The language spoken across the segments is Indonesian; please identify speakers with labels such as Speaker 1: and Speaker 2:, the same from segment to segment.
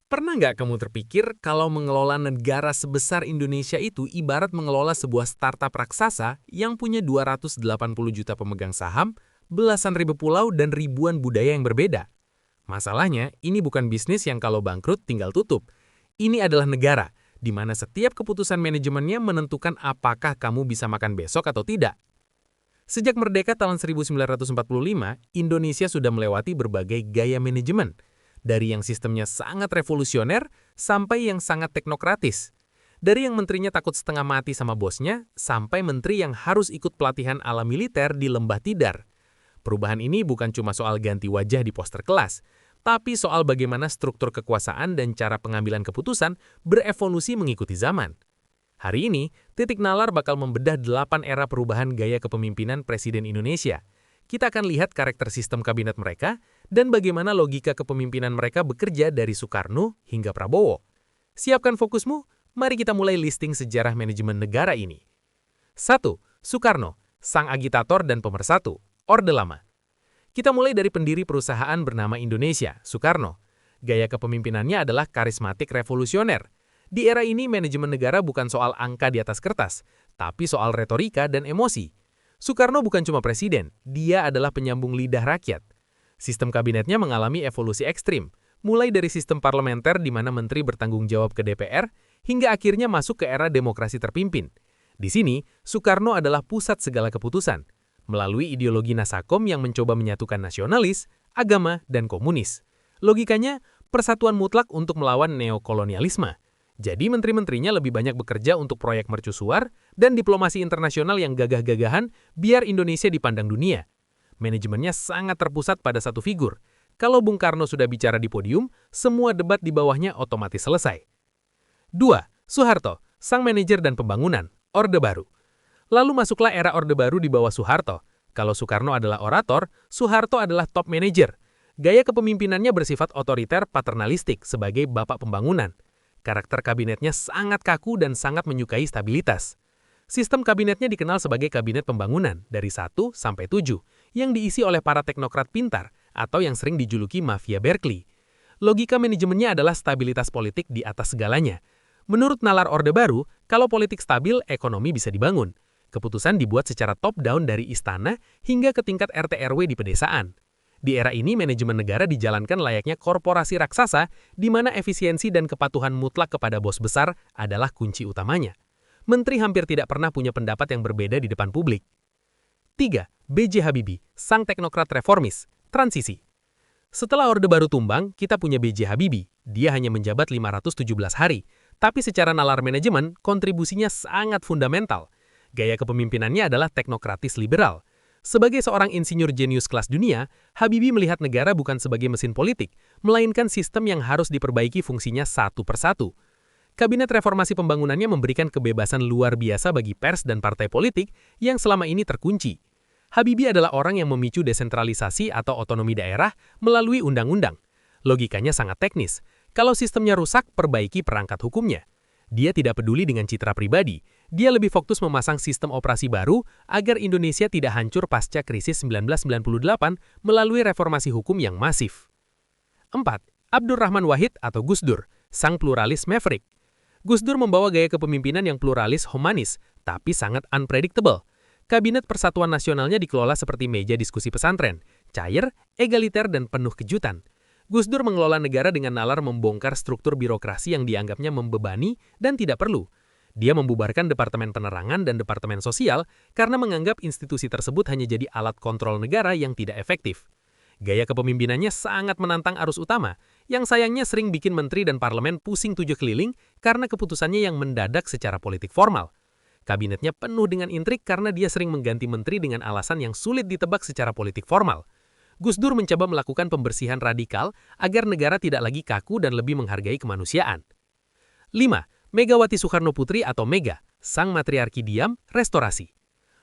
Speaker 1: Pernah nggak kamu terpikir kalau mengelola negara sebesar Indonesia itu ibarat mengelola sebuah startup raksasa yang punya 280 juta pemegang saham, belasan ribu pulau, dan ribuan budaya yang berbeda? Masalahnya, ini bukan bisnis yang kalau bangkrut tinggal tutup. Ini adalah negara, di mana setiap keputusan manajemennya menentukan apakah kamu bisa makan besok atau tidak. Sejak merdeka tahun 1945, Indonesia sudah melewati berbagai gaya manajemen, dari yang sistemnya sangat revolusioner sampai yang sangat teknokratis. Dari yang menterinya takut setengah mati sama bosnya, sampai menteri yang harus ikut pelatihan ala militer di Lembah Tidar. Perubahan ini bukan cuma soal ganti wajah di poster kelas, tapi soal bagaimana struktur kekuasaan dan cara pengambilan keputusan berevolusi mengikuti zaman. Hari ini, Titik Nalar bakal membedah 8 era perubahan gaya kepemimpinan Presiden Indonesia. Kita akan lihat karakter sistem kabinet mereka dan bagaimana logika kepemimpinan mereka bekerja dari Soekarno hingga Prabowo. Siapkan fokusmu, mari kita mulai listing sejarah manajemen negara ini. 1. Soekarno, sang agitator dan pemersatu, Orde Lama. Kita mulai dari pendiri perusahaan bernama Indonesia, Soekarno. Gaya kepemimpinannya adalah karismatik revolusioner. Di era ini, manajemen negara bukan soal angka di atas kertas, tapi soal retorika dan emosi. Soekarno bukan cuma presiden, dia adalah penyambung lidah rakyat. Sistem kabinetnya mengalami evolusi ekstrim, mulai dari sistem parlementer di mana menteri bertanggung jawab ke DPR, hingga akhirnya masuk ke era demokrasi terpimpin. Di sini, Soekarno adalah pusat segala keputusan, melalui ideologi Nasakom yang mencoba menyatukan nasionalis, agama, dan komunis. Logikanya, persatuan mutlak untuk melawan neokolonialisme. Jadi menteri-menterinya lebih banyak bekerja untuk proyek mercusuar dan diplomasi internasional yang gagah-gagahan biar Indonesia dipandang dunia. Manajemennya sangat terpusat pada satu figur. Kalau Bung Karno sudah bicara di podium, semua debat di bawahnya otomatis selesai. 2. Soeharto, sang manajer dan pembangunan, Orde Baru. Lalu masuklah era Orde Baru di bawah Soeharto. Kalau Soekarno adalah orator, Soeharto adalah top manager. Gaya kepemimpinannya bersifat otoriter paternalistik sebagai bapak pembangunan. Karakter kabinetnya sangat kaku dan sangat menyukai stabilitas. Sistem kabinetnya dikenal sebagai kabinet pembangunan dari 1 sampai 7, yang diisi oleh para teknokrat pintar atau yang sering dijuluki mafia Berkeley. Logika manajemennya adalah stabilitas politik di atas segalanya. Menurut nalar Orde Baru, kalau politik stabil, ekonomi bisa dibangun. Keputusan dibuat secara top-down dari istana hingga ke tingkat RT RW di pedesaan. Di era ini, manajemen negara dijalankan layaknya korporasi raksasa, di mana efisiensi dan kepatuhan mutlak kepada bos besar adalah kunci utamanya. Menteri hampir tidak pernah punya pendapat yang berbeda di depan publik. 3. B.J. Habibie, sang teknokrat reformis, transisi. Setelah Orde Baru tumbang, kita punya B.J. Habibie. Dia hanya menjabat 517 hari, tapi secara nalar manajemen, kontribusinya sangat fundamental. Gaya kepemimpinannya adalah teknokratis liberal. Sebagai seorang insinyur jenius kelas dunia, Habibie melihat negara bukan sebagai mesin politik, melainkan sistem yang harus diperbaiki fungsinya satu persatu. Kabinet reformasi pembangunannya memberikan kebebasan luar biasa bagi pers dan partai politik yang selama ini terkunci. Habibie adalah orang yang memicu desentralisasi atau otonomi daerah melalui undang-undang. Logikanya sangat teknis. Kalau sistemnya rusak, perbaiki perangkat hukumnya. Dia tidak peduli dengan citra pribadi. Dia lebih fokus memasang sistem operasi baru agar Indonesia tidak hancur pasca krisis 1998 melalui reformasi hukum yang masif. 4. Abdurrahman Wahid atau Gus Dur, sang pluralis maverick. Gus Dur membawa gaya kepemimpinan yang pluralis humanis, tapi sangat unpredictable. Kabinet Persatuan Nasionalnya dikelola seperti meja diskusi pesantren, cair, egaliter, dan penuh kejutan. Gus Dur mengelola negara dengan nalar membongkar struktur birokrasi yang dianggapnya membebani dan tidak perlu. Dia membubarkan Departemen Penerangan dan Departemen Sosial karena menganggap institusi tersebut hanya jadi alat kontrol negara yang tidak efektif. Gaya kepemimpinannya sangat menantang arus utama, yang sayangnya sering bikin menteri dan parlemen pusing 7 keliling karena keputusannya yang mendadak secara politik formal. Kabinetnya penuh dengan intrik karena dia sering mengganti menteri dengan alasan yang sulit ditebak secara politik formal. Gus Dur mencoba melakukan pembersihan radikal agar negara tidak lagi kaku dan lebih menghargai kemanusiaan. 5. Megawati Soekarno Putri atau Mega, sang matriarki diam, restorasi.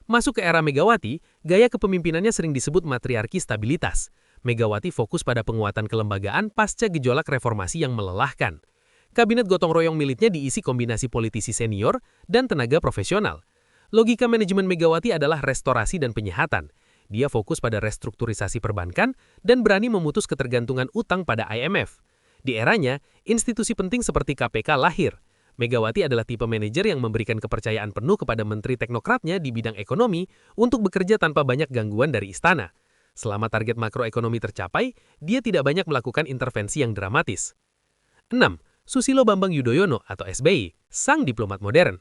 Speaker 1: Masuk ke era Megawati, gaya kepemimpinannya sering disebut matriarki stabilitas. Megawati fokus pada penguatan kelembagaan pasca gejolak reformasi yang melelahkan. Kabinet gotong royong miliknya diisi kombinasi politisi senior dan tenaga profesional. Logika manajemen Megawati adalah restorasi dan penyehatan. Dia fokus pada restrukturisasi perbankan dan berani memutus ketergantungan utang pada IMF. Di eranya, institusi penting seperti KPK lahir. Megawati adalah tipe manajer yang memberikan kepercayaan penuh kepada menteri teknokratnya di bidang ekonomi untuk bekerja tanpa banyak gangguan dari istana. Selama target makroekonomi tercapai, dia tidak banyak melakukan intervensi yang dramatis. 6. Susilo Bambang Yudhoyono atau SBY, sang diplomat modern.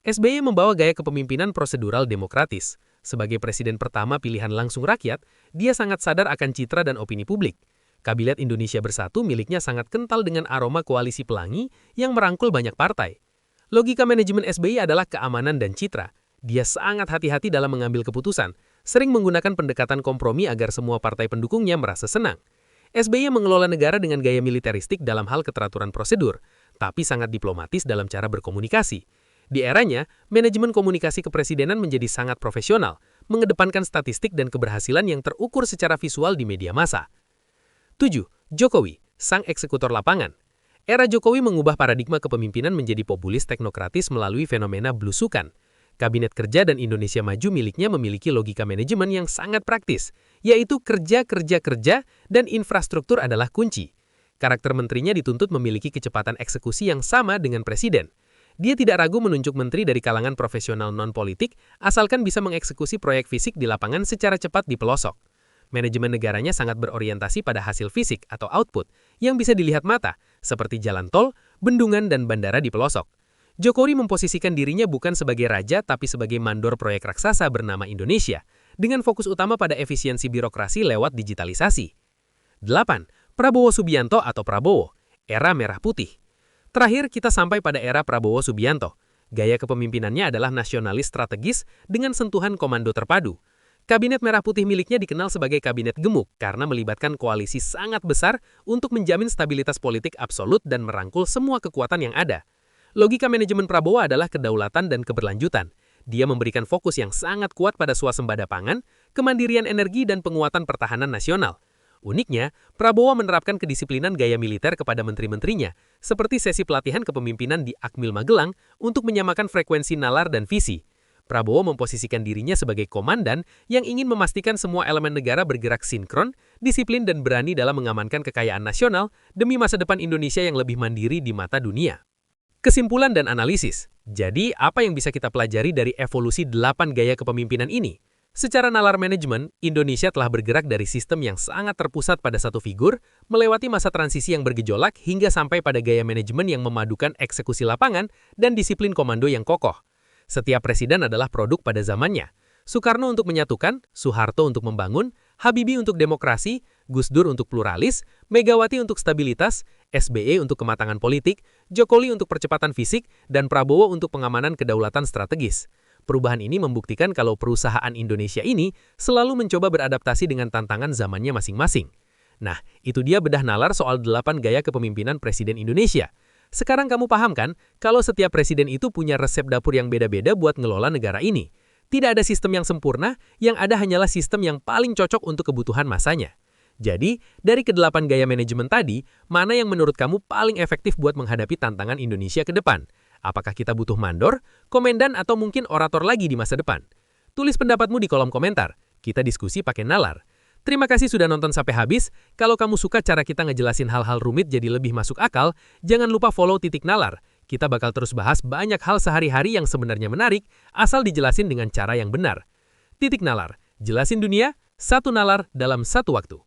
Speaker 1: SBY membawa gaya kepemimpinan prosedural demokratis. Sebagai presiden pertama pilihan langsung rakyat, dia sangat sadar akan citra dan opini publik. Kabinet Indonesia Bersatu miliknya sangat kental dengan aroma koalisi pelangi yang merangkul banyak partai. Logika manajemen SBY adalah keamanan dan citra. Dia sangat hati-hati dalam mengambil keputusan, sering menggunakan pendekatan kompromi agar semua partai pendukungnya merasa senang. SBY mengelola negara dengan gaya militeristik dalam hal keteraturan prosedur, tapi sangat diplomatis dalam cara berkomunikasi. Di eranya, manajemen komunikasi kepresidenan menjadi sangat profesional, mengedepankan statistik dan keberhasilan yang terukur secara visual di media massa. 7. Jokowi, sang eksekutor lapangan. Era Jokowi mengubah paradigma kepemimpinan menjadi populis teknokratis melalui fenomena blusukan. Kabinet Kerja dan Indonesia Maju miliknya memiliki logika manajemen yang sangat praktis, yaitu kerja, dan infrastruktur adalah kunci. Karakter menterinya dituntut memiliki kecepatan eksekusi yang sama dengan presiden. Dia tidak ragu menunjuk menteri dari kalangan profesional non-politik, asalkan bisa mengeksekusi proyek fisik di lapangan secara cepat di pelosok. Manajemen negaranya sangat berorientasi pada hasil fisik atau output yang bisa dilihat mata, seperti jalan tol, bendungan, dan bandara di pelosok. Jokowi memposisikan dirinya bukan sebagai raja tapi sebagai mandor proyek raksasa bernama Indonesia, dengan fokus utama pada efisiensi birokrasi lewat digitalisasi. 8. Prabowo Subianto atau Prabowo, era merah putih. Terakhir kita sampai pada era Prabowo Subianto. Gaya kepemimpinannya adalah nasionalis strategis dengan sentuhan komando terpadu. Kabinet merah putih miliknya dikenal sebagai kabinet gemuk karena melibatkan koalisi sangat besar untuk menjamin stabilitas politik absolut dan merangkul semua kekuatan yang ada. Logika manajemen Prabowo adalah kedaulatan dan keberlanjutan. Dia memberikan fokus yang sangat kuat pada swasembada pangan, kemandirian energi, dan penguatan pertahanan nasional. Uniknya, Prabowo menerapkan kedisiplinan gaya militer kepada menteri-menterinya, seperti sesi pelatihan kepemimpinan di Akmil Magelang untuk menyamakan frekuensi nalar dan visi. Prabowo memposisikan dirinya sebagai komandan yang ingin memastikan semua elemen negara bergerak sinkron, disiplin, dan berani dalam mengamankan kekayaan nasional demi masa depan Indonesia yang lebih mandiri di mata dunia. Kesimpulan dan analisis. Jadi, apa yang bisa kita pelajari dari evolusi 8 gaya kepemimpinan ini? Secara nalar manajemen, Indonesia telah bergerak dari sistem yang sangat terpusat pada satu figur, melewati masa transisi yang bergejolak hingga sampai pada gaya manajemen yang memadukan eksekusi lapangan dan disiplin komando yang kokoh. Setiap presiden adalah produk pada zamannya. Soekarno untuk menyatukan, Soeharto untuk membangun, Habibie untuk demokrasi, Gus Dur untuk pluralis, Megawati untuk stabilitas, SBY untuk kematangan politik, Jokowi untuk percepatan fisik, dan Prabowo untuk pengamanan kedaulatan strategis. Perubahan ini membuktikan kalau perusahaan Indonesia ini selalu mencoba beradaptasi dengan tantangan zamannya masing-masing. Nah, itu dia bedah nalar soal 8 gaya kepemimpinan Presiden Indonesia. Sekarang kamu paham kan, kalau setiap presiden itu punya resep dapur yang beda-beda buat ngelola negara ini. Tidak ada sistem yang sempurna, yang ada hanyalah sistem yang paling cocok untuk kebutuhan masanya. Jadi, dari ke-8 gaya manajemen tadi, mana yang menurut kamu paling efektif buat menghadapi tantangan Indonesia ke depan? Apakah kita butuh mandor, komandan, atau mungkin orator lagi di masa depan? Tulis pendapatmu di kolom komentar. Kita diskusi pakai nalar. Terima kasih sudah nonton sampai habis. Kalau kamu suka cara kita ngejelasin hal-hal rumit jadi lebih masuk akal, jangan lupa follow Titik Nalar. Kita bakal terus bahas banyak hal sehari-hari yang sebenarnya menarik, asal dijelasin dengan cara yang benar. Titik Nalar, jelasin dunia, satu nalar dalam satu waktu.